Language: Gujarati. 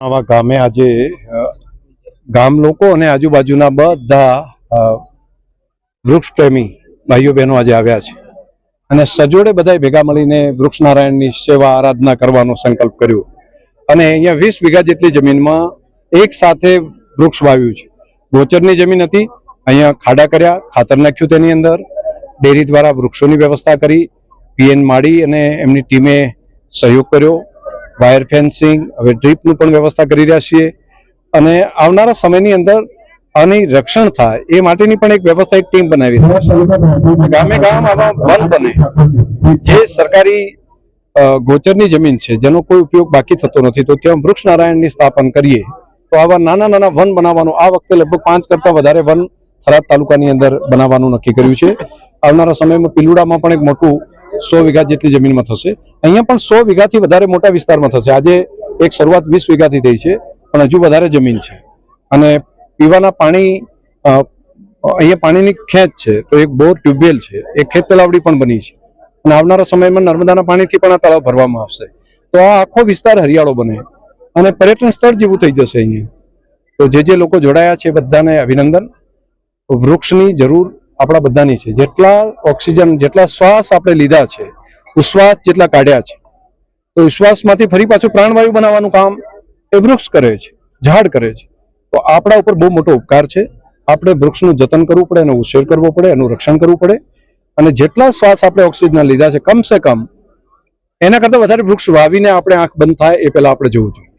આવા ગામે આજે ગામ લોકો અને આજુબાજુના બધા વૃક્ષ પ્રેમી ભાઈઓ બહેનો આજે આવ્યા છે અને સજોડે બધાએ ભેગા મળીને વૃક્ષ નારાયણની સેવા આરાધના કરવાનો સંકલ્પ કર્યો અને અહીંયા 20 વીઘા જેટલી જમીનમાં એક સાથે વૃક્ષ વાવ્યું છે. ગોચરની જમીન હતી, અહીંયા ખાડા કર્યા, ખાતર નાખ્યું, તેની અંદર ડેરી દ્વારા વૃક્ષોની વ્યવસ્થા કરી, પીએન માળી અને એમની ટીમે સહયોગ કર્યો, વાયર ફેન્સિંગ, હવે ડ્રીપનું પણ વ્યવસ્થા કરી રહ્યા છીએ અને આવનારા સમયની અંદર આની રક્ષણ થાય એ માટેની પણ એક વ્યવસ્થા, એક ટીમ બનાવી રહ્યા છે. ગામે ગામ આવા વન બને, જે સરકારી ગોચરની જમીન છે જેનો કોઈ ઉપયોગ બાકી થતો નથી, તો ત્યાં વૃક્ષ નારાયણની સ્થાપન કરીએ તો આવા નાના નાના વન બનાવવાનું આ વખતે લગભગ 5 કરતાં વધારે વન થરાદ તાલુકાની અંદર બનાવવાનું નક્કી કર્યું છે. આવનારા સમયમાં પિલુડામાં પણ એક મોટું 100 વીઘા જેટલી જમીનમાં થશે, અહીંયા પણ 100 વીઘાથી વધારે મોટા વિસ્તારમાં થશે. આજે એક શરૂઆત 20 વીઘાથી થઈ છે, પણ હજુ વધારે જમીન છે અને પીવાના પાણી અહીંયા પાણીની ખેંચ છે, તો એક બોર ટ્યુબવેલ છે, એક ખેત તલાવડી પણ બની છે અને આવનારા સમયમાં નર્મદાના પાણીથી પણ આ તળાવ ભરવામાં આવશે. તો આ આખો વિસ્તાર હરિયાળો બને અને પર્યટન સ્થળ જેવું થઈ જશે અહીંયા. તો જે લોકો જોડાયા છે બધાને અભિનંદન. વૃક્ષની જરૂર આપણા બધાની છે. જેટલા ઓક્સિજન, જેટલા શ્વાસ આપણે લીધા છે, ઉશ્વાસ જેટલા કાઢ્યા છે, તો ઉશ્વાસમાંથી ફરી પાછું પ્રાણવાયુ બનાવવાનું કામ એ વૃક્ષ કરે છે, ઝાડ કરે છે. તો આપણા ઉપર બહુ મોટો ઉપકાર છે. આપણે વૃક્ષનું જતન કરવું પડે, એનો ઉછેર કરવો પડે, એનું રક્ષણ કરવું પડે અને જેટલા શ્વાસ આપણે ઓક્સિજનના લીધા છે, કમસે કમ એના કરતાં વધારે વૃક્ષ વાવીને આપણે આંખ બંધ થાય એ પહેલાં આપણે જોવું જોઈએ.